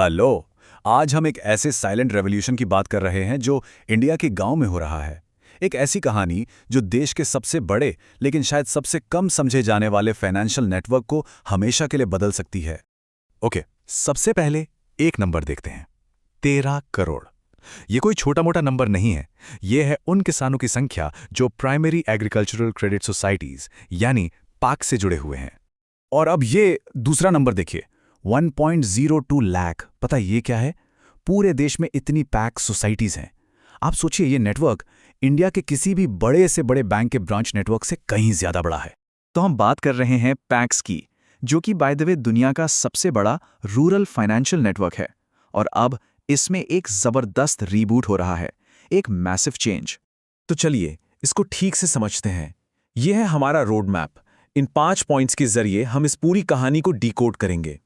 Hello. आज हम एक ऐसे साइलेंट रेवोल्यूशन की बात कर रहे हैं जो इंडिया के गांव में हो रहा है। एक ऐसी कहानी जो देश के सबसे बड़े लेकिन शायद सबसे कम समझे जाने वाले फाइनेंशियल नेटवर्क को हमेशा के लिए बदल सकती है। ओके, सबसे पहले एक नंबर देखते हैं। 13 करोड़। ये कोई छोटा मोटा नंबर नहीं है। ये है उन किसानों की संख्या जो प्राइमरी एग्रीकल्चरल क्रेडिट सोसाइटीज यानी पाक से जुड़े हुए हैं। और अब ये दूसरा नंबर देखिए, 1.02 लाख। पता ये क्या है? पूरे देश में इतनी पैक सोसाइटीज हैं। आप सोचिए, ये नेटवर्क इंडिया के किसी भी बड़े से बड़े बैंक के ब्रांच नेटवर्क से कहीं ज्यादा बड़ा है। तो हम बात कर रहे हैं पैक्स की, जो कि बाय द वे दुनिया का सबसे बड़ा रूरल फाइनेंशियल नेटवर्क है। और अब इसमें एक जबरदस्त रीबूट हो रहा है, एक मैसिव चेंज। तो चलिए इसको ठीक से समझते हैं। यह है हमारा रोड मैप। इन 5 पॉइंट्स के जरिए हम इस पूरी कहानी को डिकोड करेंगे।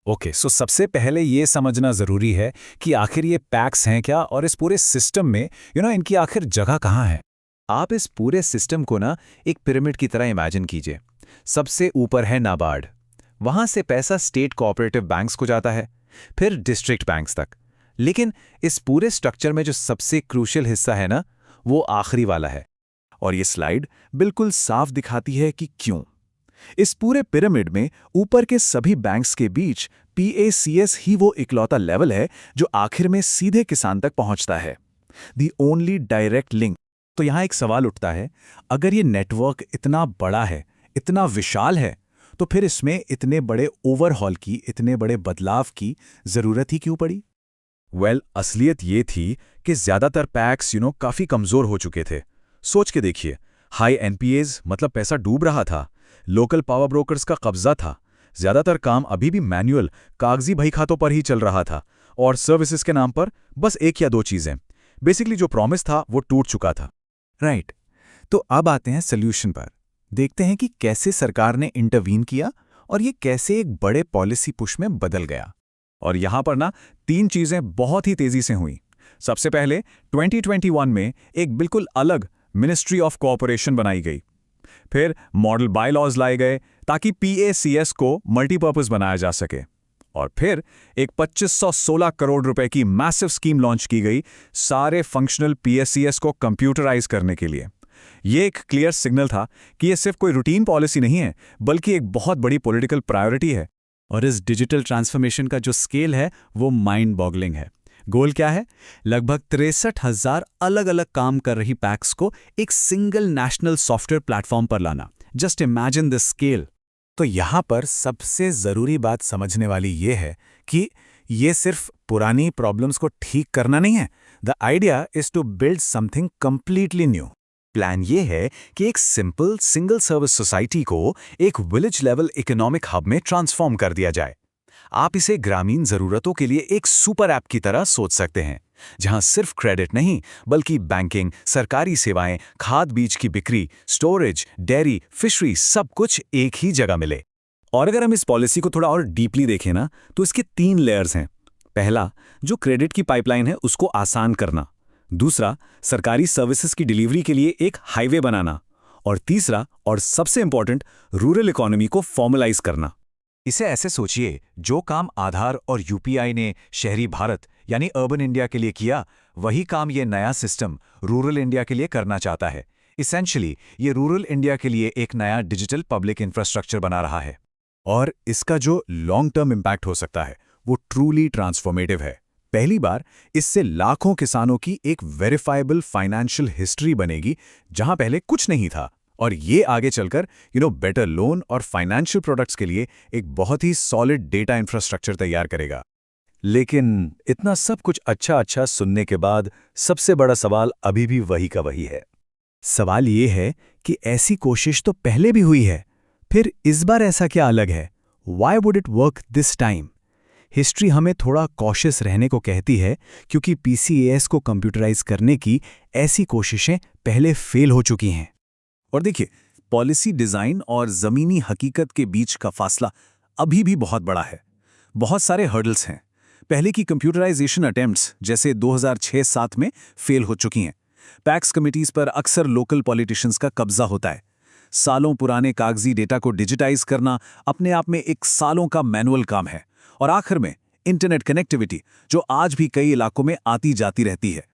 ओके, सो सबसे पहले ये समझना जरूरी है कि आखिर ये पैक्स हैं क्या, और इस पूरे सिस्टम में इनकी आखिर जगह कहाँ है। आप इस पूरे सिस्टम को एक पिरामिड की तरह इमेजिन कीजिए। सबसे ऊपर है नाबार्ड। वहां से पैसा स्टेट कोऑपरेटिव बैंक्स को जाता है, फिर डिस्ट्रिक्ट बैंक्स तक। लेकिन इस पूरे स्ट्रक्चर में जो सबसे क्रूशियल हिस्सा है वो आखिरी वाला है। और ये स्लाइड बिल्कुल साफ दिखाती है कि क्यों। इस पूरे पिरामिड में ऊपर के सभी बैंक्स के बीच PACS ही वो इकलौता लेवल है जो आखिर में सीधे किसान तक पहुंचता है। The only direct link. तो यहां एक सवाल उठता है, अगर ये नेटवर्क इतना बड़ा है, इतना विशाल है, तो फिर इसमें इतने बड़े ओवरहॉल की, इतने बड़े बदलाव की जरूरत ही क्यों पड़ी? असलियत ये थी कि ज्यादातर पैक्स काफी कमजोर हो चुके थे। सोच के देखिए, हाई NPAs मतलब पैसा डूब रहा था, लोकल पावर ब्रोकर्स का कब्जा था, ज्यादातर काम अभी भी मैन्युअल कागजी बही खातों पर ही चल रहा था, और सर्विसेज के नाम पर बस एक या दो चीजें। बेसिकली जो प्रॉमिस था वो टूट चुका था। राइट। तो अब आते हैं सोल्यूशन पर। देखते हैं कि कैसे सरकार ने इंटरवीन किया और ये कैसे एक बड़े पॉलिसी पुश में बदल गया। और यहां पर 3 चीजें बहुत ही तेजी से हुई। सबसे पहले 2021 में एक बिल्कुल अलग मिनिस्ट्री ऑफ कोऑपरेशन बनाई गई। फिर मॉडल बायलॉज लाए गए ताकि PACS को मल्टीपर्पज बनाया जा सके। और फिर एक 2516 करोड़ रुपए की मैसिव स्कीम लॉन्च की गई सारे फंक्शनल PACS को कंप्यूटराइज करने के लिए। यह एक क्लियर सिग्नल था कि यह सिर्फ कोई रूटीन पॉलिसी नहीं है, बल्कि एक बहुत बड़ी पॉलिटिकल प्रायोरिटी है। और इस डिजिटल ट्रांसफॉर्मेशन का जो स्केल है वो माइंड बॉगलिंग है। गोल क्या है? लगभग 63,000 अलग अलग काम कर रही पैक्स को एक सिंगल नेशनल सॉफ्टवेयर प्लेटफॉर्म पर लाना। Just imagine the scale. तो यहां पर सबसे जरूरी बात समझने वाली ये है कि ये सिर्फ पुरानी प्रॉब्लम्स को ठीक करना नहीं है। The idea is to build something completely new. Plan ये है कि एक सिंपल सिंगल सर्विस सोसाइटी को एक विलेज लेवल इकोनॉमिक हब में ट्रांसफॉर्म कर दिया जाए। आप इसे ग्रामीण जरूरतों के लिए एक सुपर ऐप की तरह सोच सकते हैं, जहां सिर्फ क्रेडिट नहीं बल्कि बैंकिंग, सरकारी सेवाएं, खाद बीज की बिक्री, स्टोरेज, डेयरी, फिशरी सब कुछ एक ही जगह मिले। और अगर हम इस पॉलिसी को थोड़ा और डीपली देखें तो इसके 3 लेयर्स हैं। पहला, जो क्रेडिट की पाइपलाइन है उसको आसान करना। दूसरा, सरकारी सर्विसेज की डिलीवरी के लिए एक हाईवे बनाना। और तीसरा और सबसे इंपॉर्टेंट, रूरल इकोनॉमी को फॉर्मलाइज करना। इसे ऐसे सोचिए, जो काम आधार और UPI ने शहरी भारत यानी अर्बन इंडिया के लिए किया, वही काम ये नया सिस्टम रूरल इंडिया के लिए करना चाहता है। इसेंशियली ये रूरल इंडिया के लिए एक नया डिजिटल पब्लिक इंफ्रास्ट्रक्चर बना रहा है। और इसका जो लॉन्ग टर्म इम्पैक्ट हो सकता है वो ट्रूली ट्रांसफॉर्मेटिव है। पहली बार इससे लाखों किसानों की एक वेरीफाइबल फाइनेंशियल हिस्ट्री बनेगी, जहां पहले कुछ नहीं था। और ये आगे चलकर बेटर लोन और फाइनेंशियल प्रोडक्ट्स के लिए एक बहुत ही सॉलिड डेटा इंफ्रास्ट्रक्चर तैयार करेगा। लेकिन इतना सब कुछ अच्छा सुनने के बाद सबसे बड़ा सवाल अभी भी वही का वही है। सवाल ये है कि ऐसी कोशिश तो पहले भी हुई है, फिर इस बार ऐसा क्या अलग है? Why would it work this time? History हमें थोड़ा कॉशियस रहने को कहती है, क्योंकि PCAS को कंप्यूटराइज करने की ऐसी कोशिशें पहले फेल हो चुकी हैं। और देखिए, पॉलिसी डिजाइन और जमीनी हकीकत के बीच का फासला अभी भी बहुत बड़ा है। बहुत सारे हर्डल्स हैं। पहले की कंप्यूटराइजेशन अटेम्प्ट्स जैसे 2006-7 में फेल हो चुकी हैं। पैक्स कमिटीज पर अक्सर लोकल पॉलिटिशियंस का कब्जा होता है। सालों पुराने कागजी डेटा को डिजिटाइज करना अपने आप में एक सालों का मैनुअल काम है। और आखिर में इंटरनेट कनेक्टिविटी, जो आज भी कई इलाकों में आती जाती रहती है।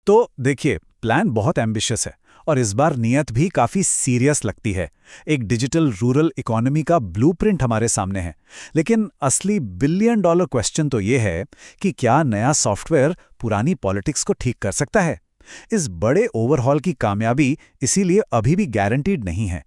तो देखिए, प्लान बहुत एम्बिशियस है और इस बार नियत भी काफी सीरियस लगती है। एक डिजिटल रूरल इकोनॉमी का ब्लूप्रिंट हमारे सामने है, लेकिन असली बिलियन डॉलर क्वेश्चन तो ये है कि क्या नया सॉफ्टवेयर पुरानी पॉलिटिक्स को ठीक कर सकता है। इस बड़े ओवरहॉल की कामयाबी इसीलिए अभी भी गारंटीड नहीं है।